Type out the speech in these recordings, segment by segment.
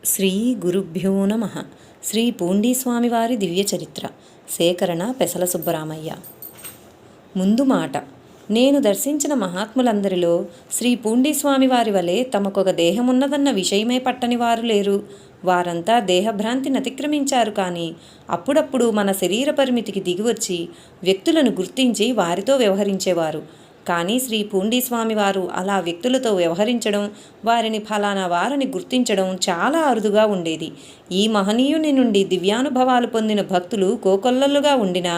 శ్రీ గురుభ్యో నమ. శ్రీ పూండీ స్వామివారి దివ్య చరిత్ర. సేకరణ పెసల సుబ్బరామయ్య. ముందు మాట: నేను దర్శించిన మహాత్ములందరిలో శ్రీ పూండీ స్వామివారి వలె తమకొక దేహమున్నదన్న విషయమే పట్టని వారు లేరు. వారంతా దేహభ్రాంతిని అతిక్రమించారు. కానీ అప్పుడప్పుడు మన శరీర పరిమితికి దిగివచ్చి వ్యక్తులను గుర్తించి వారితో వ్యవహరించేవారు. కానీ శ్రీ పూండీ స్వామివారు అలా వ్యక్తులతో వ్యవహరించడం, వారిని ఫలానా వారిని గుర్తించడం చాలా అరుదుగా ఉండేది. ఈ మహనీయుని నుండి దివ్యానుభవాలు పొందిన భక్తులు కోకొల్లలుగా ఉండినా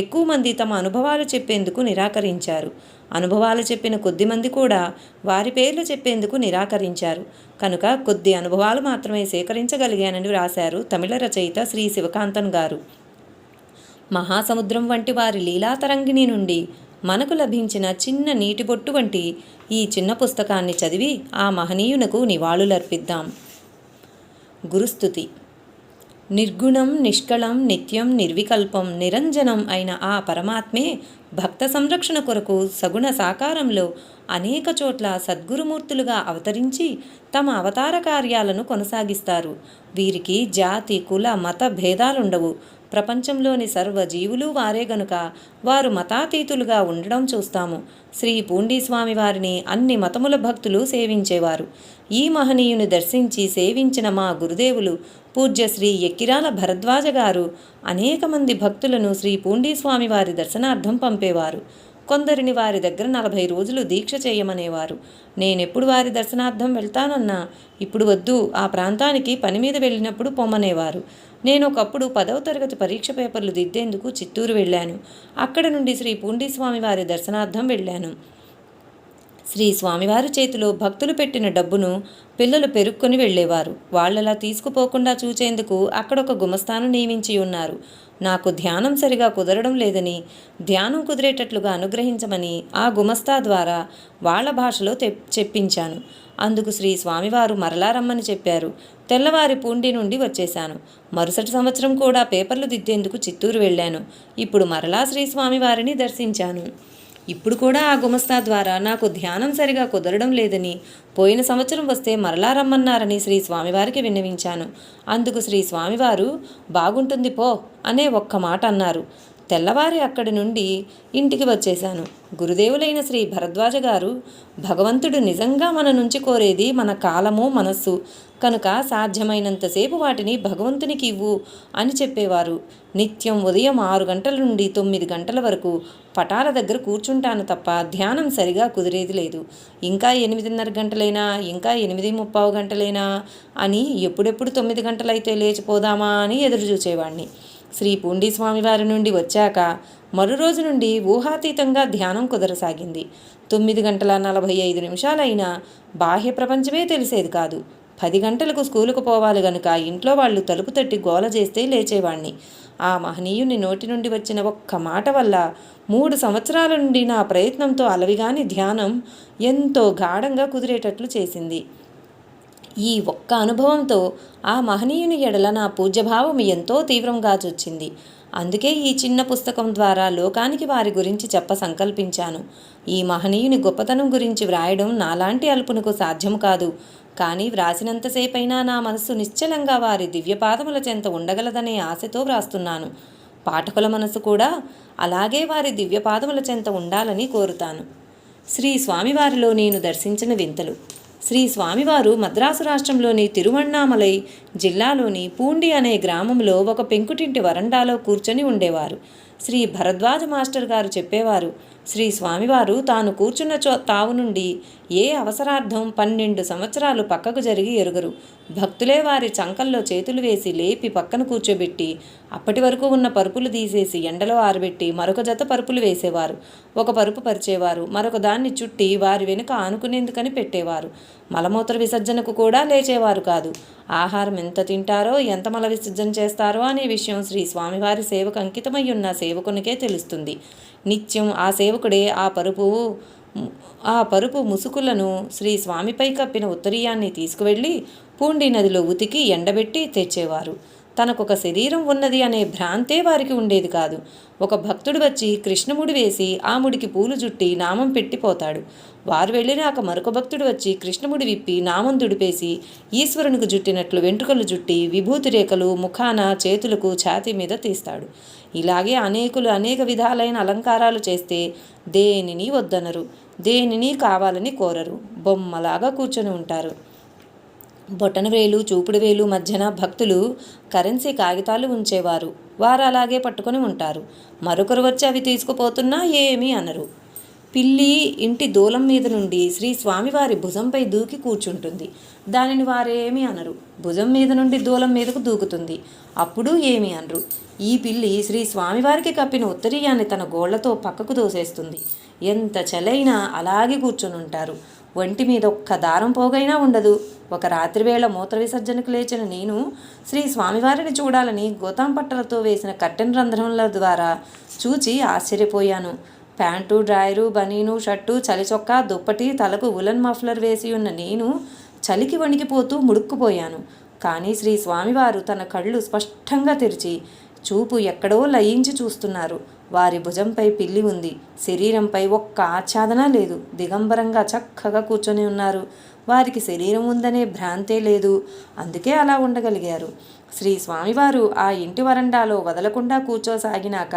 ఎక్కువ మంది తమ అనుభవాలు చెప్పేందుకు నిరాకరించారు. అనుభవాలు చెప్పిన కొద్దిమంది కూడా వారి పేర్లు చెప్పేందుకు నిరాకరించారు. కనుక కొద్ది అనుభవాలు మాత్రమే సేకరించగలిగానని వ్రాశారు తమిళ రచయిత శ్రీ శివకాంతన్ గారు. మహాసముద్రం వంటి వారి లీలాతరంగిణి నుండి మనకు లభించిన చిన్న నీటి బొట్టు వంటి ఈ చిన్న పుస్తకాన్ని చదివి ఆ మహనీయునకు నివాళులర్పిద్దాం. గురుస్తుతి. నిర్గుణం, నిష్కళం, నిత్యం, నిర్వికల్పం, నిరంజనం అయిన ఆ పరమాత్మే భక్త సంరక్షణ కొరకు సగుణ సాకారంలో అనేక చోట్ల సద్గురుమూర్తులుగా అవతరించి తమ అవతార కార్యాలను కొనసాగిస్తారు. వీరికి జాతి, కుల, మత భేదాలుండవు. ప్రపంచంలోని సర్వజీవులు వారే గనుక వారు మతాతీతులుగా ఉండడం చూస్తాము. శ్రీ పూండీ స్వామి వారిని అన్ని మతముల భక్తులు సేవించేవారు. ఈ మహనీయుని దర్శించి సేవించిన మా గురుదేవులు పూజ్య శ్రీ ఎక్కిరాల భరద్వాజ గారు అనేక మంది భక్తులను శ్రీ పూండీ స్వామి వారి దర్శనార్థం పంపేవారు. కొందరిని వారి దగ్గర 40 రోజులు దీక్ష చేయమనేవారు. నేనెప్పుడు వారి దర్శనార్థం వెళ్తానన్నా ఇప్పుడు వద్దు, ఆ ప్రాంతానికి పని మీద వెళ్ళినప్పుడు పొమ్మనేవారు. నేను ఒకప్పుడు 10వ తరగతి పరీక్ష పేపర్లు దిద్దేందుకు చిత్తూరు వెళ్ళాను. అక్కడ నుండి శ్రీ పూండీ స్వామి వారి దర్శనార్థం వెళ్ళాను. శ్రీ స్వామివారి చేతిలో భక్తులు పెట్టిన డబ్బును పిల్లలు పెరుక్కొని వెళ్ళేవారు. వాళ్ళలా తీసుకుపోకుండా చూచేందుకు అక్కడొక గుమస్తాను నియమించి ఉన్నారు. నాకు ధ్యానం సరిగా కుదరడం లేదని, ధ్యానం కుదిరేటట్లుగా అనుగ్రహించమని ఆ గుమస్తా ద్వారా వాళ్ళ భాషలో చెప్పించాను. అందుకు శ్రీ స్వామివారు మరలా రమ్మని చెప్పారు. తెల్లవారి పూండి నుండి వచ్చేశాను. మరుసటి సంవత్సరం కూడా పేపర్లు దిద్దేందుకు చిత్తూరు వెళ్ళాను. ఇప్పుడు మరలా శ్రీ స్వామివారిని దర్శించాను. ఇప్పుడు కూడా ఆ గుమస్తా ద్వారా నాకు ధ్యానం సరిగా కుదరడం లేదని, పోయిన సంవత్సరం వస్తే మరలా రమ్మన్నారని శ్రీ స్వామివారికి విన్నవించాను. అందుకు శ్రీ స్వామివారు బాగుంటుంది పో అనే ఒక్క మాట అన్నారు. తెల్లవారి అక్కడి నుండి ఇంటికి వచ్చేశాను. గురుదేవులైన శ్రీ భరద్వాజ గారు, భగవంతుడు నిజంగా మన నుంచి కోరేది మన కాలము, మనస్సు. కనుక సాధ్యమైనంతసేపు వాటిని భగవంతునికి ఇవ్వు అని చెప్పేవారు. నిత్యం ఉదయం 6 గంటల నుండి 9 గంటల వరకు పటాల దగ్గర కూర్చుంటాను తప్ప ధ్యానం సరిగా కుదిరేది లేదు. ఇంకా 8:30 గంటలైనా, ఇంకా 8:30 గంటలైనా అని ఎప్పుడెప్పుడు 9 గంటలైతే లేచిపోదామా అని ఎదురు చూచేవాడిని. శ్రీ పూండీ స్వామివారి నుండి వచ్చాక మరో రోజు నుండి ఊహాతీతంగా ధ్యానం కుదరసాగింది. 9 గంటల 45 నిమిషాలైనా బాహ్య ప్రపంచమే తెలిసేది కాదు. 10 గంటలకు స్కూలుకు పోవాలి గనుక ఇంట్లో వాళ్ళు తలుపు తట్టి గోల చేస్తే లేచేవాణ్ణి. ఆ మహనీయుని నోటి నుండి వచ్చిన ఒక్క మాట వల్ల 3 సంవత్సరాల నుండి నా ప్రయత్నంతో అలవిగాని ధ్యానం ఎంతో గాఢంగా కుదిరేటట్లు చేసింది. ఈ ఒక్క అనుభవంతో ఆ మహనీయుని ఎడల నా పూజ్యభావం ఎంతో తీవ్రంగా చొచ్చింది. అందుకే ఈ చిన్న పుస్తకం ద్వారా లోకానికి వారి గురించి చెప్ప సంకల్పించాను. ఈ మహనీయుని గొప్పతనం గురించి వ్రాయడం నాలాంటి అల్పునకు సాధ్యం కాదు. కానీ వ్రాసినంతసేపైనా నా మనస్సు నిశ్చలంగా వారి దివ్యపాదముల చెంత ఉండగలదనే ఆశతో వ్రాస్తున్నాను. పాఠకుల మనసు కూడా అలాగే వారి దివ్యపాదముల చెంత ఉండాలని కోరుతాను. శ్రీ స్వామివారిలో నేను దర్శించిన వింతలు. శ్రీ స్వామివారు మద్రాసు రాష్ట్రంలోని తిరువణ్ణామలై జిల్లాలోని పూండి అనే గ్రామంలో ఒక పెంకుటింటి వరండాలో కూర్చొని ఉండేవారు. శ్రీ భరద్వాజ మాస్టర్ గారు చెప్పేవారు, శ్రీ స్వామివారు తాను కూర్చున్న తావు నుండి ఏ అవసరార్థం 12 సంవత్సరాలు పక్కకు జరిగి ఎరుగరు. భక్తులే వారి చంకల్లో చేతులు వేసి లేపి పక్కన కూర్చోబెట్టి అప్పటి వరకు ఉన్న పరుపులు తీసేసి ఎండలో ఆరబెట్టి మరొక జత పరుపులు వేసేవారు. ఒక పరుపు పరిచేవారు, మరొక దాన్ని చుట్టి వారి వెనుక ఆనుకునేందుకని పెట్టేవారు. మలమూత్ర విసర్జనకు కూడా లేచేవారు కాదు. ఆహారం ఎంత తింటారో, ఎంత మల విసర్జన చేస్తారో అనే విషయం శ్రీ స్వామివారి సేవకు అంకితమై ఉన్న సేవకునికే తెలుస్తుంది. నిత్యం ఆ సేవకుడే ఆ పరుపు ముసుకులను శ్రీ స్వామిపై కప్పిన ఉత్తరీయాన్ని తీసుకువెళ్ళి పూండి నదిలో ఉతికి ఎండబెట్టి తెచ్చేవారు. తనకొక శరీరం ఉన్నది అనే భ్రాంతే వారికి ఉండేది కాదు. ఒక భక్తుడు వచ్చి కృష్ణముడి వేసి ఆ ముడికి పూలు జుట్టి నామం పెట్టిపోతాడు. వారు వెళ్ళినాక మరొక భక్తుడు వచ్చి కృష్ణముడి విప్పి నామం దుడిపేసి ఈశ్వరునికి జుట్టినట్లు వెంట్రుకలు జుట్టి విభూతి రేఖలు ముఖాన చేతులకు ఛాతీ మీద తీస్తాడు. ఇలాగే అనేకులు అనేక విధాలైన అలంకారాలు చేస్తే దేనిని వద్దనరు, దేనిని కావాలని కోరరు, బొమ్మలాగా కూర్చొని ఉంటారు. బొటన వేలు చూపుడు వేలు మధ్యన భక్తులు కరెన్సీ కాగితాలు ఉంచేవారు. వారు అలాగే పట్టుకొని ఉంటారు. మరొకరు వచ్చి అవి తీసుకుపోతున్నా ఏమీ అనరు. పిల్లి ఇంటి దూలం మీద నుండి శ్రీ స్వామివారి భుజంపై దూకి కూర్చుంటుంది. దానిని వారేమీ అనరు. భుజం మీద నుండి దూలం మీదకు దూకుతుంది. అప్పుడు ఏమీ అనరు. ఈ పిల్లి శ్రీ స్వామివారికి కప్పిన ఉత్తరీయాన్ని తన గోళ్లతో పక్కకు తోసేస్తుంది. ఎంత చలైనా అలాగే కూర్చొని ఉంటారు. ఒంటి మీద ఒక్క దారం పోగైనా ఉండదు. ఒక రాత్రివేళ మూత్ర విసర్జనకు లేచిన నేను శ్రీ స్వామివారిని చూడాలని గోతాం పట్టలతో వేసిన కట్టెన్ రంధ్రముల ద్వారా చూచి ఆశ్చర్యపోయాను. ప్యాంటు, డ్రాయరు, బనీను, షర్టు, చలి చొక్కా, దుప్పటి, తలకు ఉలన్ మఫ్లర్ వేసి ఉన్న నేను చలికి వణికిపోతూ ముడుక్కుపోయాను. కానీ శ్రీ స్వామివారు తన కళ్ళు స్పష్టంగా తెరిచి చూపు ఎక్కడో లయించి చూస్తున్నారు. వారి భుజంపై పిల్లి ఉంది. శరీరంపై ఒక్క ఆచ్ఛాదన లేదు. దిగంబరంగా చక్కగా కూర్చొని ఉన్నారు. వారికి శరీరం ఉందనే భ్రాంతే లేదు. అందుకే అలా ఉండగలిగారు. శ్రీ స్వామివారు ఆ ఇంటి వరండాలో వదలకుండా కూర్చోసాగినాక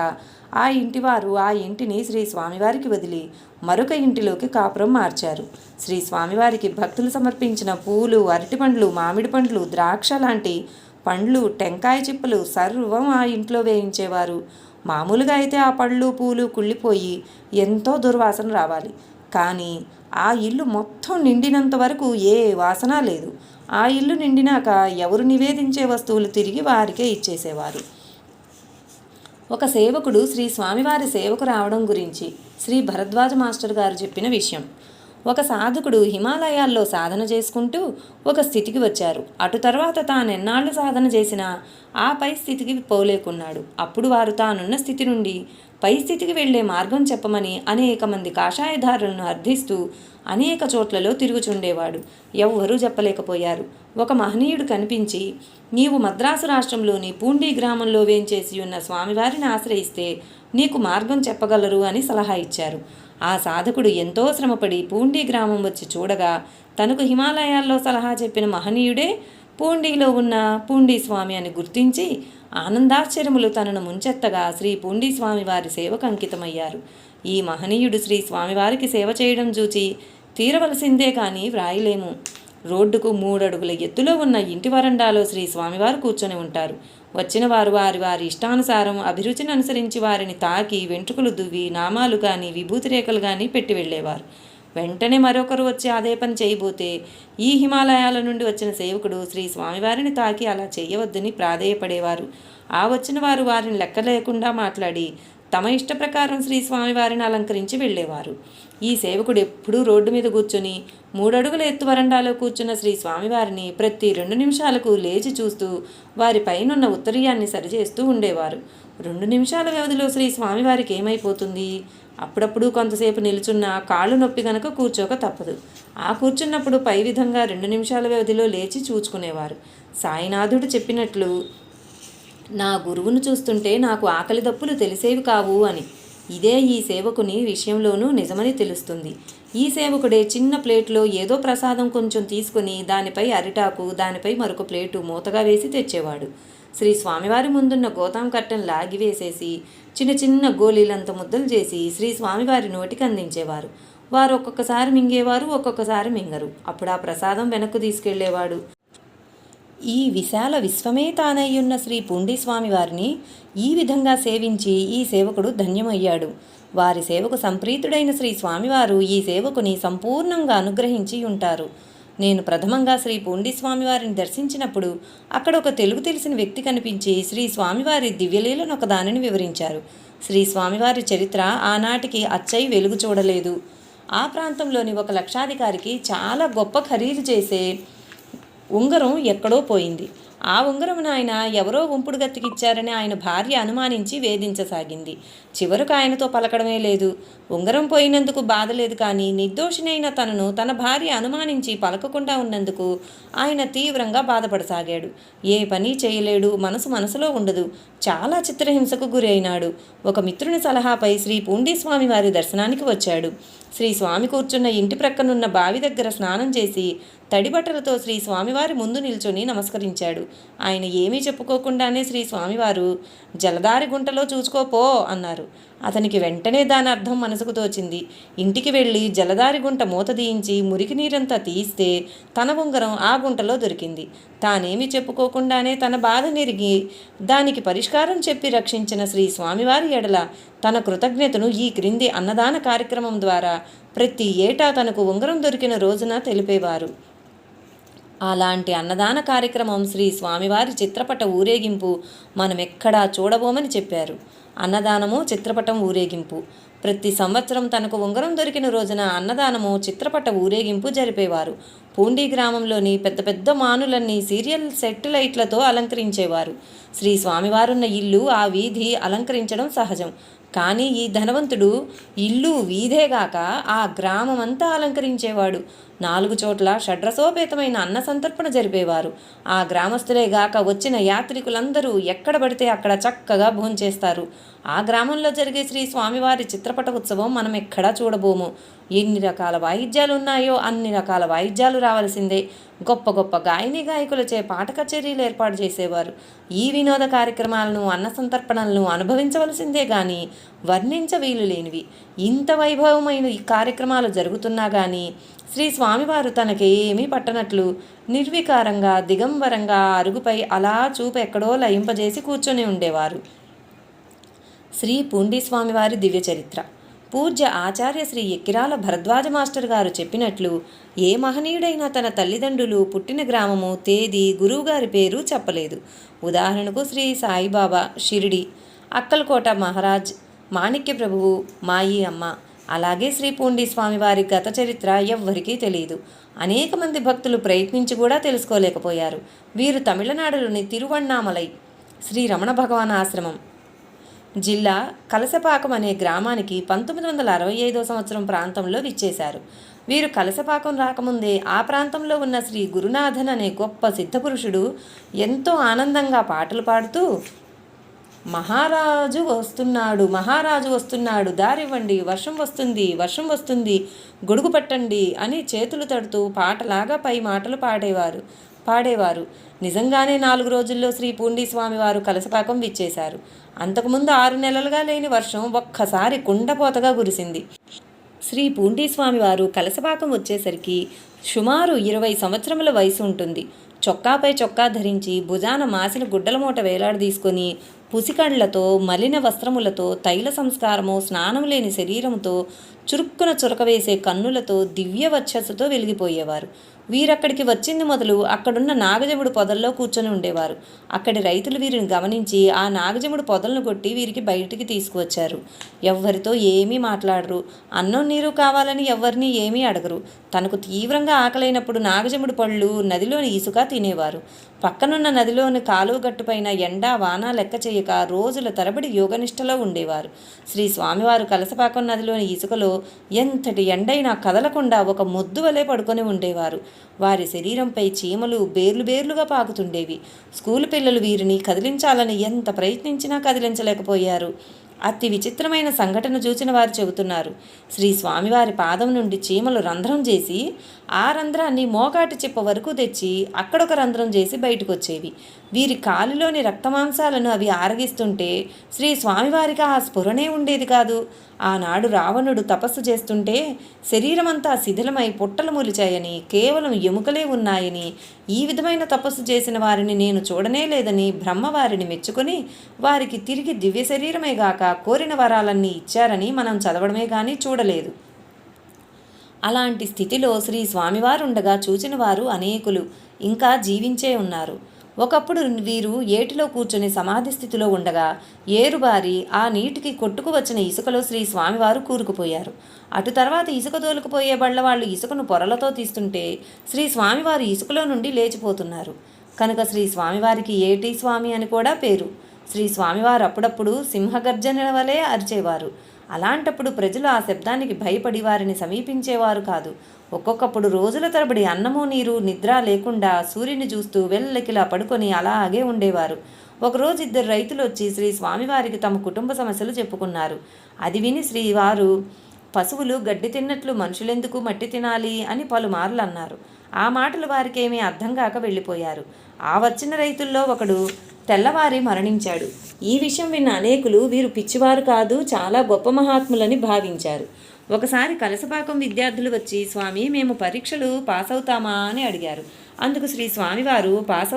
ఆ ఇంటివారు ఆ ఇంటిని శ్రీ స్వామివారికి వదిలి మరొక ఇంటిలోకి కాపురం మార్చారు. శ్రీ స్వామివారికి భక్తులు సమర్పించిన పూలు, అరటిపండ్లు, మామిడి పండ్లు, ద్రాక్ష లాంటి పండ్లు, టెంకాయ చిప్పలు సర్వం ఆ ఇంట్లో వేయించేవారు. మామూలుగా అయితే ఆ పళ్ళు పూలు కుళ్ళిపోయి ఎంతో దుర్వాసన రావాలి. కానీ ఆ ఇల్లు మొత్తం నిండినంత వరకు ఏ వాసన లేదు. ఆ ఇల్లు నిండినాక ఎవరు నివేదించే వస్తువులు తిరిగి వారికే ఇచ్చేసేవారు. ఒక సేవకుడు శ్రీ స్వామివారి సేవకు రావడం గురించి శ్రీ భరద్వాజ మాస్టర్ గారు చెప్పిన విషయం. ఒక సాధకుడు హిమాలయాల్లో సాధన చేసుకుంటూ ఒక స్థితికి వచ్చారు. అటు తర్వాత తానెన్నాళ్ళు సాధన చేసినా ఆ పై స్థితికి పోలేకున్నాడు. అప్పుడు వారు తానున్న స్థితి నుండి పై స్థితికి వెళ్లే మార్గం చెప్పమని అనేక మంది కాషాయధారులను అర్థిస్తూ అనేక చోట్లలో తిరుగుచుండేవాడు. ఎవ్వరూ చెప్పలేకపోయారు. ఒక మహనీయుడు కనిపించి, నీవు మద్రాసు రాష్ట్రంలోని పూండి గ్రామంలో వేంచేసి ఉన్న స్వామివారిని ఆశ్రయిస్తే నీకు మార్గం చెప్పగలరు అని సలహా ఇచ్చారు. ఆ సాధకుడు ఎంతో శ్రమపడి పూండి గ్రామం వచ్చి చూడగా తనకు హిమాలయాల్లో సలహా చెప్పిన మహనీయుడే పూండిలో ఉన్న పూండి స్వామి అని గుర్తించి ఆనందాశ్చర్యములు తనను ముంచెత్తగా శ్రీ పూండి స్వామి వారి సేవకు అంకితమయ్యారు. ఈ మహనీయుడు శ్రీ స్వామివారికి సేవ చేయడం చూచి తీరవలసిందే కానీ వ్రాయలేము. రోడ్డుకు 3 అడుగుల ఎత్తులో ఉన్న ఇంటి వరండాలో శ్రీ స్వామివారు కూర్చొని ఉంటారు. వచ్చిన వారు వారి వారి ఇష్టానుసారం అభిరుచిని అనుసరించి వారిని తాకి వెంట్రుకలు దువ్వి నామాలు కానీ విభూతి రేఖలు కానీ పెట్టి వెళ్ళేవారు. వెంటనే మరొకరు వచ్చి అదే పని చేయబోతే ఈ హిమాలయాల నుండి వచ్చిన సేవకుడు శ్రీ స్వామివారిని తాకి అలా చేయవద్దని ప్రాధేయపడేవారు. ఆ వచ్చిన వారు వారిని లెక్క లేకుండా మాట్లాడి తమ ఇష్ట ప్రకారం శ్రీ స్వామివారిని అలంకరించి వెళ్ళేవారు. ఈ సేవకుడు ఎప్పుడూ రోడ్డు మీద కూర్చొని 3 అడుగుల ఎత్తు వరండాలో కూర్చున్న శ్రీ స్వామివారిని ప్రతి 2 నిమిషాలకు లేచి చూస్తూ వారి పైనున్న ఉత్తరీయాన్ని సరిచేస్తూ ఉండేవారు. 2 నిమిషాల వ్యవధిలో శ్రీ స్వామివారికి ఏమైపోతుంది? అప్పుడప్పుడు కొంతసేపు నిల్చున్న కాళ్ళు నొప్పి గనక కూర్చోక తప్పదు. ఆ కూర్చున్నప్పుడు పై విధంగా 2 నిమిషాల వ్యవధిలో లేచి చూచుకునేవారు. సాయినాథుడు చెప్పినట్లు, నా గురువును చూస్తుంటే నాకు ఆకలి దప్పులు తెలిసేవి కావు అని. ఇదే ఈ సేవకుని విషయంలోనూ నిజమని తెలుస్తుంది. ఈ సేవకుడే చిన్న ప్లేట్లో ఏదో ప్రసాదం కొంచెం తీసుకుని దానిపై అరిటాకు, దానిపై మరొక ప్లేటు మూతగా వేసి తెచ్చేవాడు. శ్రీ స్వామివారి ముందున్న గోతాం కట్టెను లాగివేసేసి చిన్న చిన్న గోళీలంత ముద్దలు చేసి శ్రీ స్వామివారి నోటికి అందించేవారు. వారు ఒక్కొక్కసారి మింగేవారు, ఒక్కొక్కసారి మింగరు. అప్పుడు ఆ ప్రసాదం వెనక్కు తీసుకెళ్లేవాడు. ఈ విశాల విశ్వమే తానయ్యున్న శ్రీ పూండి స్వామివారిని ఈ విధంగా సేవించి ఈ సేవకుడు ధన్యమయ్యాడు. వారి సేవకు సంప్రీతుడైన శ్రీ స్వామివారు ఈ సేవకుని సంపూర్ణంగా అనుగ్రహించి ఉంటారు. నేను ప్రథమంగా శ్రీ పూండి స్వామివారిని దర్శించినప్పుడు అక్కడ ఒక తెలుగు తెలిసిన వ్యక్తి కనిపించి శ్రీ స్వామివారి దివ్యలీలను ఒక దానిని వివరించారు. శ్రీ స్వామివారి చరిత్ర ఆనాటికి అచ్చై వెలుగు చూడలేదు. ఆ ప్రాంతంలోని ఒక లక్షాధికారికి చాలా గొప్ప ఖరీదు చేసే ఉంగరం ఎక్కడో పోయింది. ఆ ఉంగరమును ఆయన ఎవరో ఉంపుడు గత్తికిచ్చారని ఆయన భార్య అనుమానించి వేధించసాగింది. చివరకు ఆయనతో పలకడమే లేదు. ఉంగరం పోయినందుకు బాధ లేదు, కానీ నిర్దోషినైన తనను తన భార్య అనుమానించి పలకకుండా ఉన్నందుకు ఆయన తీవ్రంగా బాధపడసాగాడు. ఏ పని చేయలేడు, మనసులో ఉండదు. చాలా చిత్రహింసకు గురి అయినాడు. ఒక మిత్రుని సలహాపై శ్రీ పూండీస్వామి వారి దర్శనానికి వచ్చాడు. శ్రీ స్వామి కూర్చున్న ఇంటి ప్రక్కనున్న బావి దగ్గర స్నానం చేసి తడిబట్టలతో శ్రీ స్వామివారి ముందు నిల్చొని నమస్కరించాడు. ఆయన ఏమీ చెప్పుకోకుండానే శ్రీ స్వామివారు జలదారి గుంటలో చూసుకోపో అన్నారు. అతనికి వెంటనే దాని అర్థం మనసుకు తోచింది. ఇంటికి వెళ్ళి జలదారి గుంట మూత తీయించి మురికి నీరంతా తీస్తే తన ఉంగరం ఆ గుంటలో దొరికింది. తానేమీ చెప్పుకోకుండానే తన బాధ నెరిగి దానికి పరిష్కారం చెప్పి రక్షించిన శ్రీ స్వామివారి ఎడల తన కృతజ్ఞతను ఈ క్రింది అన్నదాన కార్యక్రమం ద్వారా ప్రతి ఏటా తనకు ఉంగరం దొరికిన రోజున తెలిపేవారు. అలాంటి అన్నదాన కార్యక్రమం శ్రీ స్వామివారి చిత్రపట ఊరేగింపు మనమెక్కడా చూడబోమని చెప్పారు. అన్నదానము, చిత్రపటం ఊరేగింపు. ప్రతి సంవత్సరం తనకు ఉంగరం దొరికిన రోజున అన్నదానము, చిత్రపట ఊరేగింపు జరిపేవారు. పూండి గ్రామంలోని పెద్ద పెద్ద మానులన్నీ సీరియల్ సెట్ లైట్లతో అలంకరించేవారు. శ్రీ స్వామివారున్న ఇల్లు, ఆ వీధి అలంకరించడం సహజం. కానీ ఈ ధనవంతుడు ఇల్లు వీధేగాక ఆ గ్రామమంతా అలంకరించేవాడు. 4 చోట్ల షడ్రసోపేతమైన అన్న సంతర్పణ జరిపేవారు. ఆ గ్రామస్తులేగాక వచ్చిన యాత్రికులందరూ ఎక్కడ పడితే అక్కడ చక్కగా భోంచేస్తారు. ఆ గ్రామంలో జరిగే శ్రీ స్వామివారి చిత్రపట ఉత్సవం మనం ఎక్కడా చూడబోము. ఎన్ని రకాల వాయిద్యాలు ఉన్నాయో అన్ని రకాల వాయిద్యాలు రావాల్సిందే. గొప్ప గొప్ప గాయని గాయకులచే పాట కచేరీలు ఏర్పాటు చేసేవారు. ఈ వినోద కార్యక్రమాలను, అన్న సంతర్పణలను అనుభవించవలసిందే కానీ వర్ణించ వీలు లేనివి. ఇంత వైభవమైన ఈ కార్యక్రమాలు జరుగుతున్నా కానీ శ్రీ స్వామివారు తనకేమీ పట్టనట్లు నిర్వికారంగా దిగంబరంగా అరుగుపై అలా చూపు ఎక్కడో లయింపజేసి కూర్చొని ఉండేవారు. శ్రీ పూండీస్వామివారి దివ్య చరిత్ర. పూజ్య ఆచార్య శ్రీ ఎక్కిరాల భరద్వాజ మాస్టర్ గారు చెప్పినట్లు ఏ మహనీయుడైనా తన తల్లిదండ్రులు పుట్టిన గ్రామము, తేదీ, గురువుగారి పేరు చెప్పలేదు. ఉదాహరణకు శ్రీ సాయిబాబా, షిరిడి, అక్కల్కోట మహారాజ్, మాణిక్య ప్రభువు, మాయి అమ్మ. అలాగే శ్రీ పూండీస్వామి వారి గత చరిత్ర ఎవ్వరికీ తెలియదు. అనేక మంది భక్తులు ప్రయత్నించి కూడా తెలుసుకోలేకపోయారు. వీరు తమిళనాడులోని తిరువణ్ణామలై శ్రీ రమణ భగవాన్ ఆశ్రమం జిల్లా కలసపాకం అనే గ్రామానికి 1965 సంవత్సరం ప్రాంతంలో విచ్చేశారు. వీరు కలసపాకం రాకముందే ఆ ప్రాంతంలో ఉన్న శ్రీ గురునాథన్ అనే గొప్ప సిద్ధపురుషుడు ఎంతో ఆనందంగా పాటలు పాడుతూ మహారాజు వస్తున్నాడు, దారివ్వండి, వర్షం వస్తుంది, గొడుగు పట్టండి అని చేతులు తడుతూ పాటలాగా పై మాటలు పాడేవారు. నిజంగానే 4 రోజుల్లో శ్రీ పూండీస్వామి వారు కలసపాకం విచ్చేశారు. అంతకుముందు 6 నెలలుగా లేని వర్షం ఒక్కసారి కుండపోతగా కురిసింది. శ్రీ పూండీస్వామి వారు కలసపాకం వచ్చేసరికి సుమారు 20 సంవత్సరముల వయసు ఉంటుంది. చొక్కాపై చొక్కా ధరించి భుజాన మాసిన గుడ్డల మూట వేలాడదీసుకొని పుసికళ్లతో, మలిన వస్త్రములతో, తైల సంస్కారము, స్నానం లేని శరీరముతో, చురుక్కున చురకవేసే కన్నులతో, దివ్య వచ్చస్సుతో వెలిగిపోయేవారు. వీరక్కడికి వచ్చింది మొదలు అక్కడున్న నాగజముడు పొదల్లో కూర్చొని ఉండేవారు. అక్కడి రైతులు వీరిని గమనించి ఆ నాగజముడు పొదలను కొట్టి వీరికి బయటికి తీసుకువచ్చారు. ఎవ్వరితో ఏమీ మాట్లాడరు. అన్నం నీరు కావాలని ఎవ్వరినీ ఏమీ అడగరు. తనకు తీవ్రంగా ఆకలైనప్పుడు నాగజముడు పళ్ళు, నదిలోని ఇసుక తినేవారు. పక్కనున్న నదిలోని కాలువ గట్టుపైన ఎండా వాన లెక్క చేయక రోజుల తరబడి యోగనిష్టలో ఉండేవారు. శ్రీ స్వామివారు కలసపాకం నదిలోని ఇసుకలో ఎంతటి ఎండైనా కదలకుండా ఒక మొద్దు వలె పడుకొని ఉండేవారు. వారి శరీరంపై చీమలు బేర్లుగా పాకుతుండేవి. స్కూలు పిల్లలు వీరిని కదిలించాలని ఎంత ప్రయత్నించినా కదిలించలేకపోయారు. అతి విచిత్రమైన సంఘటన చూసిన వారు చెబుతున్నారు. శ్రీ స్వామివారి పాదం నుండి చీమలు రంధ్రం చేసి ఆ రంధ్రాన్ని మోకాటి చిప్ప వరకు తెచ్చి అక్కడొక రంధ్రం చేసి బయటకు వచ్చేవి. వీరి కాలిలోని రక్తమాంసాలను అవి ఆరగిస్తుంటే శ్రీ స్వామివారికి ఆ స్ఫురణే ఉండేది కాదు. ఆనాడు రావణుడు తపస్సు చేస్తుంటే శరీరమంతా శిథిలమై పుట్టలు మొలిచాయని, కేవలం ఎముకలే ఉన్నాయని, ఈ విధమైన తపస్సు చేసిన వారిని నేను చూడనే లేదని బ్రహ్మవారిని మెచ్చుకొని వారికి తిరిగి దివ్య శరీరమే గాక కోరిన వరాలన్నీ ఇచ్చారని మనం చదవడమే కానీ చూడలేదు. అలాంటి స్థితిలో శ్రీ స్వామివారుండగా చూచిన వారు అనేకులు ఇంకా జీవించే ఉన్నారు. ఒకప్పుడు వీరు ఏటిలో కూర్చొని సమాధి స్థితిలో ఉండగా ఏరుబారి ఆ నీటికి కొట్టుకు వచ్చిన ఇసుకలో శ్రీ స్వామివారు కూరుకుపోయారు. అటు తర్వాత ఇసుక తోలుకుపోయే బళ్ళవాళ్ళు ఇసుకను పొరలతో తీస్తుంటే శ్రీ స్వామివారు ఇసుకలో నుండి లేచిపోతున్నారు. కనుక శ్రీ స్వామివారికి ఏటి స్వామి అని కూడా పేరు. శ్రీ స్వామివారు అప్పుడప్పుడు సింహగర్జనల వలె అరిచేవారు. అలాంటప్పుడు ప్రజలు ఆ శబ్దానికి భయపడి వారిని సమీపించేవారు కాదు. ఒక్కొక్కప్పుడు రోజుల తరబడి అన్నము నీరు నిద్ర లేకుండా సూర్యుని చూస్తూ వెల్లకిలా పడుకొని అలాగే ఉండేవారు. ఒకరోజు 2 రైతులు వచ్చి శ్రీ స్వామివారికి తమ కుటుంబ సమస్యలు చెప్పుకున్నారు. అది విని శ్రీవారు, పశువులు గడ్డి తిన్నట్లు మనుషులెందుకు మట్టి తినాలి అని పలుమార్లు అన్నారు. ఆ మాటలు వారికేమీ అర్థం కాక వెళ్ళిపోయారు. ఆ వచ్చిన రైతుల్లో ఒకడు తెల్లవారి మరణించాడు. ఈ విషయం విన్న అనేకులు వీరు పిచ్చివారు కాదు, చాలా గొప్ప మహాత్ములని భావించారు. ఒకసారి కలసపాకం విద్యార్థులు వచ్చి, స్వామి మేము పరీక్షలు పాస్ అవుతామా అని అడిగారు. అందుకు శ్రీ స్వామివారు పాస్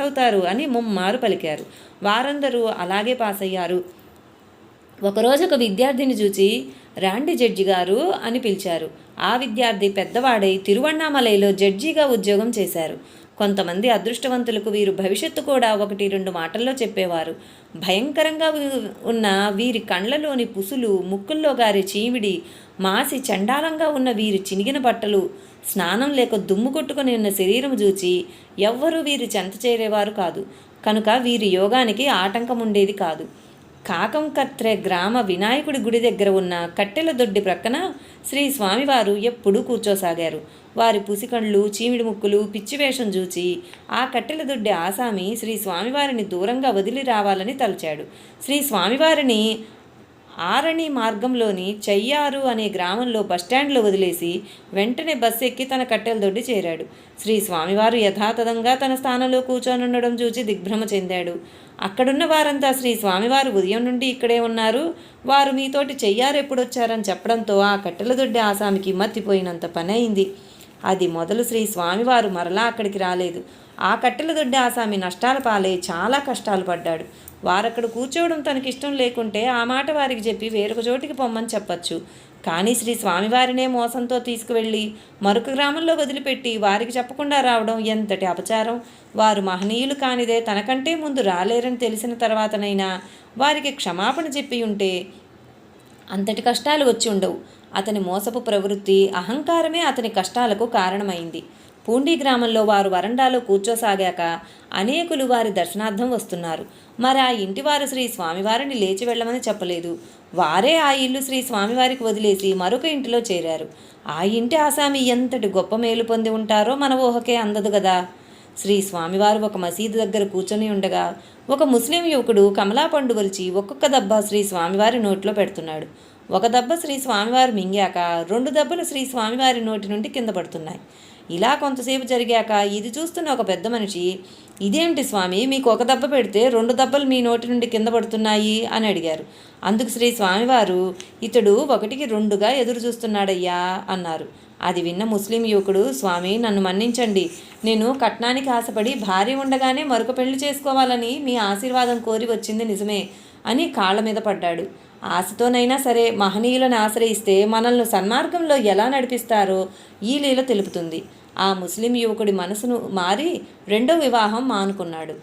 అవుతారు అని ముమ్మారు పలికారు. వారందరూ అలాగే పాస్ అయ్యారు. ఒకరోజు ఒక విద్యార్థిని చూచి, రాండి జడ్జి గారు అని పిలిచారు. ఆ విద్యార్థి పెద్దవాడై తిరువణ్ణామలైలో జడ్జిగా ఉద్యోగం చేశారు. కొంతమంది అదృష్టవంతులకు వీరు భవిష్యత్తు కూడా 1-2 మాటల్లో చెప్పేవారు. భయంకరంగా ఉన్న వీరి కండ్లలోని పుసులు, ముక్కుల్లో గారి చీమిడి, మాసి చండాలంగా ఉన్న వీరి చినిగిన బట్టలు, స్నానం లేక దుమ్ము కొట్టుకుని ఉన్న శరీరం చూచి ఎవ్వరూ వీరి చెంత చేరేవారు కాదు. కనుక వీరి యోగానికి ఆటంకం ఉండేది కాదు. కాకంకత్రె గ్రామ వినాయకుడి గుడి దగ్గర ఉన్న కట్టెల దొడ్డి ప్రక్కన శ్రీ స్వామివారు ఎప్పుడూ కూర్చోసాగారు. వారి పుసికండ్లు, చీమిడి ముక్కులు, పిచ్చివేషం చూచి ఆ కట్టెల దొడ్డి ఆసామి శ్రీ స్వామివారిని దూరంగా వదిలి రావాలని తలచాడు. శ్రీ స్వామివారిని ఆరణి మార్గంలోని చెయ్యారు అనే గ్రామంలో బస్టాండ్లో వదిలేసి వెంటనే బస్సు ఎక్కి తన కట్టెల దొడ్డి చేరాడు. శ్రీ స్వామివారు యథాతథంగా తన స్థానంలో కూర్చొనుండడం చూచి దిగ్భ్రమ చెందాడు. అక్కడున్న వారంతా శ్రీ స్వామివారు ఉదయం నుండి ఇక్కడే ఉన్నారు, వారు మీతోటి చెయ్యారు ఎప్పుడొచ్చారని చెప్పడంతో ఆ కట్టెల దొడ్డి ఆసామికి మత్తిపోయినంత పని అయింది. అది మొదలు శ్రీ స్వామివారు మరలా అక్కడికి రాలేదు. ఆ కట్టెల దొడ్డి ఆసామి నష్టాల పాలై చాలా కష్టాలు పడ్డాడు. వారక్కడ కూర్చోవడం తనకిష్టం లేకుంటే ఆ మాట వారికి చెప్పి వేరొక చోటికి పొమ్మని చెప్పచ్చు. కానీ శ్రీ స్వామివారినే మోసంతో తీసుకువెళ్ళి మరొక గ్రామంలో వదిలిపెట్టి వారికి చెప్పకుండా రావడం ఎంతటి అపచారం! వారు మహనీయులు కానిదే తనకంటే ముందు రాలేరని తెలిసిన తర్వాతనైనా వారికి క్షమాపణ చెప్పి ఉంటే అంతటి కష్టాలు వచ్చి ఉండవు. అతని మోసపు ప్రవృత్తి, అహంకారమే అతని కష్టాలకు కారణమైంది. పూండి గ్రామంలో వారు వరండాలో కూర్చోసాగాక అనేకులు వారి దర్శనార్థం వస్తున్నారు. మరి ఆ ఇంటివారు శ్రీ స్వామివారిని లేచి వెళ్ళమని చెప్పలేదు. వారే ఆ ఇల్లు శ్రీ స్వామివారికి వదిలేసి మరొక ఇంటిలో చేరారు. ఆ ఇంటి ఆసామి ఎంతటి గొప్ప మేలు పొంది ఉంటారో మన ఊహకే అందదు కదా. శ్రీ స్వామివారు ఒక మసీదు దగ్గర కూర్చొని ఉండగా ఒక ముస్లిం యువకుడు కమలా పండు వలిచి ఒక్కొక్క దెబ్బ శ్రీ స్వామివారి నోట్లో పెడుతున్నాడు. ఒక దెబ్బ శ్రీ స్వామివారు మింగాక 2 దెబ్బలు శ్రీ స్వామివారి నోటి నుండి కింద పడుతున్నాయి. ఇలా కొంతసేపు జరిగాక ఇది చూస్తున్న ఒక పెద్ద మనిషి, ఇదేమిటి స్వామి, మీకు ఒక దెబ్బ పెడితే 2 దెబ్బలు మీ నోటి నుండి కింద పడుతున్నాయి అని అడిగారు. అందుకు శ్రీ స్వామివారు, ఇతడు 1కి 2గా ఎదురు చూస్తున్నాడయ్యా అన్నారు. అది విన్న ముస్లిం యువకుడు, స్వామి నన్ను మన్నించండి, నేను కట్నానికి ఆశపడి భార్య ఉండగానే మరొక పెళ్లి చేసుకోవాలని మీ ఆశీర్వాదం కోరి వచ్చింది నిజమే అని కాళ్ళ మీద పడ్డాడు. ఆశతోనైనా సరే మహనీయులను ఆశ్రయిస్తే మనల్ని సన్మార్గంలో ఎలా నడిపిస్తారో ఈ లీల తెలుపుతుంది. ఆ ముస్లిం యువకుడి మనసును మారి 2వ వివాహం మానుకున్నాడు.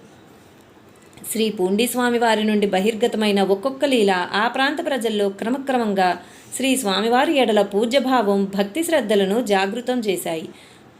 శ్రీ పూండి స్వామివారి నుండి బహిర్గతమైన ఒక్కొక్క లీల ఆ ప్రాంత ప్రజల్లో క్రమక్రమంగా శ్రీ స్వామివారి ఎడల పూజ్యభావం, భక్తి శ్రద్ధలను జాగృతం చేశాయి.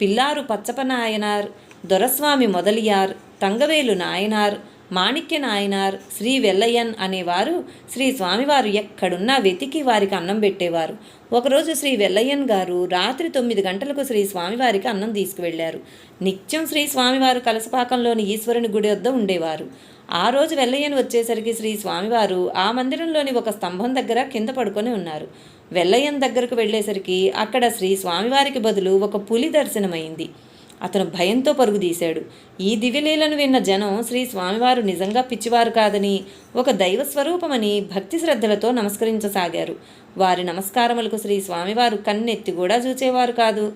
పిల్లారు పచ్చప నాయనార్, దొరస్వామి మొదలియార్, తంగవేలు నాయనార్, మాణిక్య నాయనార్, శ్రీ వెల్లయ్యన్ అనేవారు శ్రీ స్వామివారు ఎక్కడున్నా వెతికి వారికి అన్నం పెట్టేవారు. ఒకరోజు శ్రీ వెల్లయ్యన్ గారు రాత్రి 9 గంటలకు శ్రీ స్వామివారికి అన్నం తీసుకువెళ్లారు. నిత్యం శ్రీ స్వామివారు కలసపాకంలోని ఈశ్వరుని గుడి వద్ద ఉండేవారు. ఆ రోజు వెల్లయ్యన్ వచ్చేసరికి శ్రీ స్వామివారు ఆ మందిరంలోని ఒక స్తంభం దగ్గర కింద పడుకొని ఉన్నారు. వెల్లయ్యన్ దగ్గరకు వెళ్ళేసరికి అక్కడ శ్రీ స్వామివారికి బదులు ఒక పులి దర్శనమైంది. అతను భయంతో పరుగు తీశాడు. ఈ దివ్యలీలను విన్న జనం శ్రీ స్వామివారు నిజంగా పిచ్చివారు కాదని, ఒక దైవస్వరూపమని భక్తి శ్రద్ధలతో నమస్కరించసాగారు. వారి నమస్కారములకు శ్రీ స్వామివారు కన్నెత్తి కూడా చూచేవారు కాదు.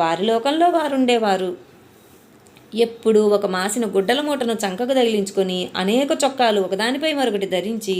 వారి లోకంలో వారుండేవారు. ఎప్పుడూ ఒక మాసిన గుడ్డల మూటను చంకకు తగిలించుకొని అనేక చొక్కాలు ఒకదానిపై మరొకటి ధరించి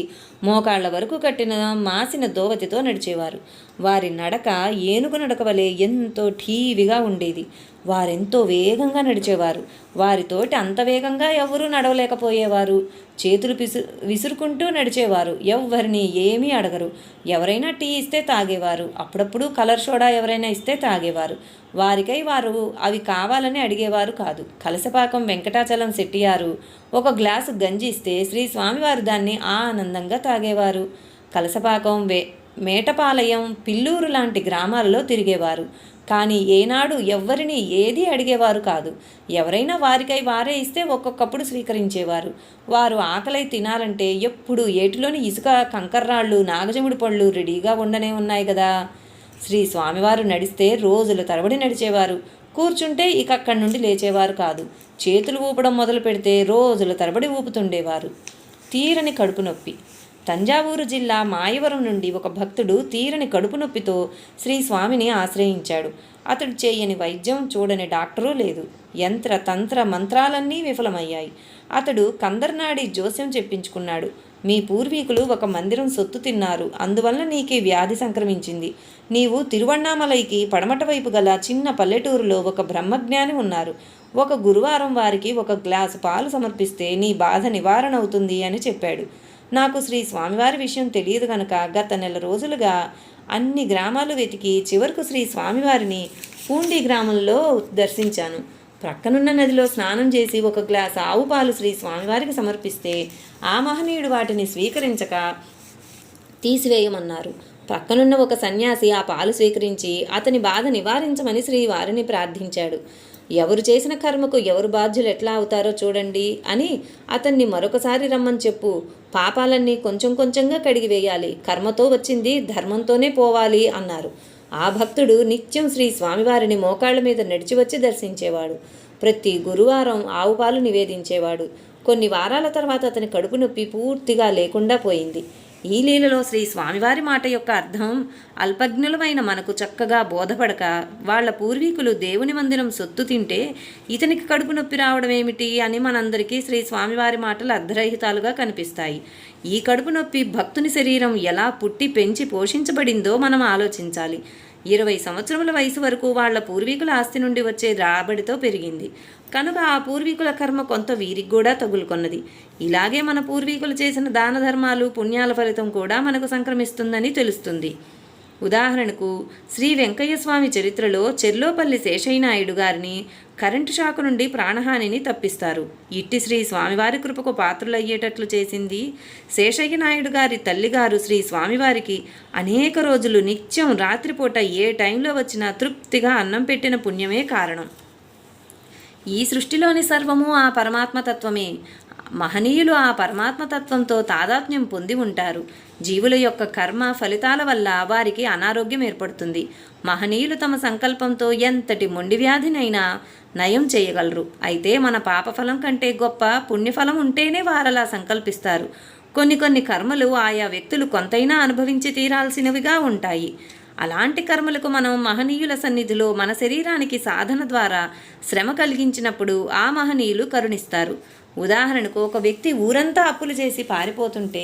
మోకాళ్ల వరకు కట్టిన మాసిన దోవతితో నడిచేవారు. వారి నడక ఏనుగు నడక వలె ఎంతో ఠీవిగా ఉండేది. వారెంతో వేగంగా నడిచేవారు. వారితోటి అంత వేగంగా ఎవరూ నడవలేకపోయేవారు. చేతులు విసురుకుంటూ నడిచేవారు. ఎవ్వరిని ఏమీ అడగరు. ఎవరైనా టీ ఇస్తే తాగేవారు. అప్పుడప్పుడు కలర్ సోడా ఎవరైనా ఇస్తే తాగేవారు. వారికై వారు అవి కావాలని అడిగేవారు కాదు. కలసపాకం వెంకటాచలం శెట్టియారు ఒక గ్లాసు గంజి ఇస్తే శ్రీ స్వామివారు దాన్ని ఆనందంగా తాగేవారు. కలసపాకం మేటపాలయం, పిల్లూరు లాంటి గ్రామాలలో తిరిగేవారు. కానీ ఏనాడు ఎవ్వరిని ఏదీ అడిగేవారు కాదు. ఎవరైనా వారికై వారే ఇస్తే ఒక్కొక్కప్పుడు స్వీకరించేవారు. వారు ఆకలై తినాలంటే ఎప్పుడు ఏటిలోని ఇసుక, కంకర్రాళ్ళు, నాగజముడి పళ్ళు రెడీగా ఉండనే ఉన్నాయి కదా. శ్రీ స్వామివారు నడిస్తే రోజుల తరబడి నడిచేవారు. కూర్చుంటే ఇక అక్కడి నుండి లేచేవారు కాదు. చేతులు ఊపడం మొదలు పెడితే రోజుల తరబడి ఊపుతుండేవారు. తీరని కడుపు నొప్పి. తంజావూరు జిల్లా మాయవరం నుండి ఒక భక్తుడు తీరని కడుపు నొప్పితో శ్రీ స్వామిని ఆశ్రయించాడు. అతడు చేయని వైద్యం, చూడని డాక్టరూ లేదు. యంత్ర తంత్ర మంత్రాలన్నీ విఫలమయ్యాయి. అతడు కందర్నాడి జోస్యం చెప్పించుకున్నాడు. మీ పూర్వీకులు ఒక మందిరం సొత్తు తిన్నారు, అందువల్ల నీకే వ్యాధి సంక్రమించింది. నీవు తిరువణ్ణామలైకి పడమట వైపు గల చిన్న పల్లెటూరులో ఒక బ్రహ్మజ్ఞాని ఉన్నారు. ఒక గురువారం వారికి ఒక గ్లాసు పాలు సమర్పిస్తే నీ బాధ నివారణ అవుతుంది అని చెప్పాడు. నాకు శ్రీ స్వామివారి విషయం తెలియదు కనుక గత నెల రోజులుగా అన్ని గ్రామాలు వెతికి చివరకు శ్రీ స్వామివారిని పూండి గ్రామంలో దర్శించాను. ప్రక్కనున్న నదిలో స్నానం చేసి ఒక గ్లాసు ఆవు పాలు శ్రీ స్వామివారికి సమర్పిస్తే ఆ మహనీయుడు వాటిని స్వీకరించక తీసివేయమన్నారు. ప్రక్కనున్న ఒక సన్యాసి ఆ పాలు స్వీకరించి అతని బాధ నివారించమని శ్రీవారిని ప్రార్థించాడు. ఎవరు చేసిన కర్మకు ఎవరు బాధ్యులు ఎట్లా అవుతారో చూడండి అని అతన్ని మరొకసారి రమ్మని చెప్పు. పాపాలన్నీ కొంచెం కొంచెంగా కడిగివేయాలి. కర్మతో వచ్చింది ధర్మంతోనే పోవాలి అన్నారు. ఆ భక్తుడు నిత్యం శ్రీ స్వామివారిని మోకాళ్ళ మీద నడిచి వచ్చి దర్శించేవాడు. ప్రతి గురువారం ఆవు పాలు నివేదించేవాడు. కొన్ని వారాల తర్వాత అతని కడుపు నొప్పి పూర్తిగా లేకుండా పోయింది. ఈ లీలలో శ్రీ స్వామివారి మాట యొక్క అర్థం అల్పజ్ఞులమైన మనకు చక్కగా బోధపడక వాళ్ళ పూర్వీకులు దేవుని మందిరం సొత్తు తింటే ఇతనికి కడుపు నొప్పి రావడం ఏమిటి అని మనందరికీ శ్రీ స్వామివారి మాటలు అర్ధరహితాలుగా కనిపిస్తాయి. ఈ కడుపు నొప్పి భక్తుని శరీరం ఎలా పుట్టి పెంచి పోషించబడిందో మనం ఆలోచించాలి. 20 సంవత్సరముల వయసు వరకు వాళ్ల పూర్వీకుల ఆస్తి నుండి వచ్చే రాబడితో పెరిగింది కనుక ఆ పూర్వీకుల కర్మ కొంత వీరికి కూడా తగులుకొన్నది. ఇలాగే మన పూర్వీకులు చేసిన దాన ధర్మాలు, పుణ్యాల ఫలితం కూడా మనకు సంక్రమిస్తుందని తెలుస్తుంది. ఉదాహరణకు శ్రీ వెంకయ్య స్వామి చరిత్రలో చెర్లోపల్లి శేషయ్య నాయుడు గారిని కరెంటు షాకు నుండి ప్రాణహానిని తప్పిస్తారు. ఇట్టి శ్రీ స్వామివారి కృపకు పాత్రులయ్యేటట్లు చేసింది శేషయ్య నాయుడు గారి తల్లిగారు శ్రీ స్వామివారికి అనేక రోజులు నిత్యం రాత్రిపూట ఏ టైంలో వచ్చినా తృప్తిగా అన్నం పెట్టిన పుణ్యమే కారణం. ఈ సృష్టిలోని సర్వము ఆ పరమాత్మతత్వమే. మహనీయులు ఆ పరమాత్మతత్వంతో తాదాత్మ్యం పొంది ఉంటారు. జీవుల యొక్క కర్మ ఫలితాల వల్ల వారికి అనారోగ్యం ఏర్పడుతుంది. మహనీయులు తమ సంకల్పంతో ఎంతటి మొండి వ్యాధినైనా నయం చేయగలరు. అయితే మన పాపఫలం కంటే గొప్ప పుణ్యఫలం ఉంటేనే వారలా సంకల్పిస్తారు. కొన్ని కర్మలు ఆయా వ్యక్తులు కొంతైనా అనుభవించి తీరాల్సినవిగా ఉంటాయి. అలాంటి కర్మలకు మనం మహనీయుల సన్నిధిలో మన శరీరానికి సాధన ద్వారా శ్రమ కలిగించినప్పుడు ఆ మహనీయులు కరుణిస్తారు. ఉదాహరణకు ఒక వ్యక్తి ఊరంతా అప్పులు చేసి పారిపోతుంటే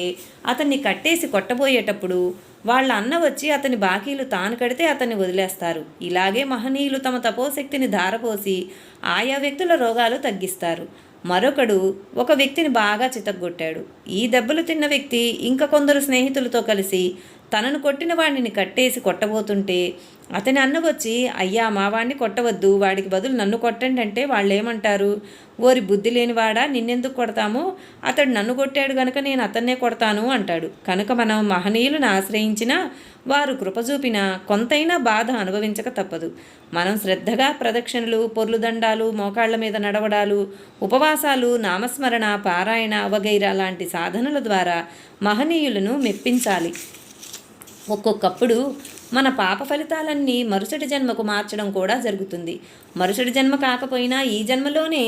అతన్ని కట్టేసి కొట్టబోయేటప్పుడు వాళ్ళ అన్న వచ్చి అతని బాకీలు తాను కడితే అతన్ని వదిలేస్తారు. ఇలాగే మహనీయులు తమ తపోశక్తిని ధారపోసి ఆయా వ్యక్తుల రోగాలు తగ్గిస్తారు. మరొకడు ఒక వ్యక్తిని బాగా చితగ్గొట్టాడు. ఈ దెబ్బలు తిన్న వ్యక్తి ఇంకా కొందరు స్నేహితులతో కలిసి తనను కొట్టిన వాడిని కట్టేసి కొట్టబోతుంటే అతని అన్న వచ్చి, అయ్యా మా వాడిని కొట్టవద్దు, వాడికి బదులు నన్ను కొట్టండి అంటే వాళ్ళు ఏమంటారు? ఓరి బుద్ధి లేనివాడా, నిన్నెందుకు కొడతాము? అతడు నన్ను కొట్టాడు గనుక నేను అతన్నే కొడతాను అంటాడు. కనుక మనం మహనీయులను ఆశ్రయించినా వారు కృపచూపిన కొంతైనా బాధ అనుభవించక తప్పదు. మనం శ్రద్ధగా ప్రదక్షిణలు, పొర్లుదండాలు, మోకాళ్ల మీద నడవడాలు, ఉపవాసాలు, నామస్మరణ, పారాయణ వగైరా లాంటి సాధనల ద్వారా మహనీయులను మెప్పించాలి. ఒక్కొక్కప్పుడు మన పాప ఫలితాలన్నీ మరుసటి జన్మకు మార్చడం కూడా జరుగుతుంది. మరుసటి జన్మ కాకపోయినా ఈ జన్మలోనే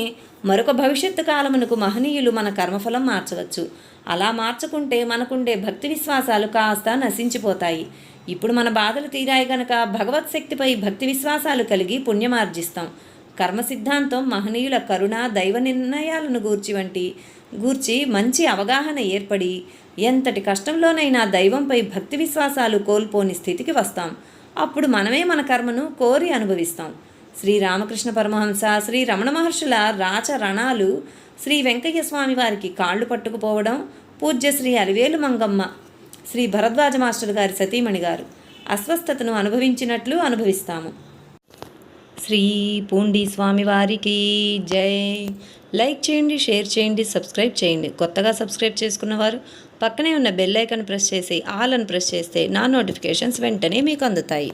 మరొక భవిష్యత్తు కాలమునకు మహనీయులు మన కర్మఫలం మార్చవచ్చు. అలా మార్చుకుంటే మనకుండే భక్తి విశ్వాసాలు కాస్త నశించిపోతాయి. ఇప్పుడు మన బాధలు తీరాయి గనక భగవత్ శక్తిపై భక్తి విశ్వాసాలు కలిగి పుణ్యమార్జిస్తాం. కర్మ సిద్ధాంతం మహనీయుల కరుణ, దైవ నిర్ణయాలను గూర్చి మంచి అవగాహన ఏర్పడి ఎంతటి కష్టంలోనైనా దైవంపై భక్తి విశ్వాసాలు కోల్పోని స్థితికి వస్తాం. అప్పుడు మనమే మన కర్మను కోరి అనుభవిస్తాం. శ్రీ రామకృష్ణ పరమహంస, శ్రీ రమణ మహర్షుల రాచరణాలు, శ్రీ వెంకయ్య స్వామి వారికి కాళ్ళు పట్టుకుపోవడం, పూజ్య శ్రీ అలివేలు మంగమ్మ, శ్రీ భరద్వాజ మాస్టర్ గారి సతీమణి గారు అస్వస్థతను అనుభవించినట్లు అనుభవిస్తాము. శ్రీ పూండి స్వామివారికి జై. లైక్ చేయండి, షేర్ చేయండి, సబ్స్క్రైబ్ చేయండి. కొత్తగా సబ్స్క్రైబ్ చేసుకున్నవారు పక్కనే ఉన్న బెల్ ఐకాన్ ప్రెస్ చేసి ఆల్ అని ప్రెస్ చేస్తే నా నోటిఫికేషన్స్ వెంటనే మీకు అందుతాయి.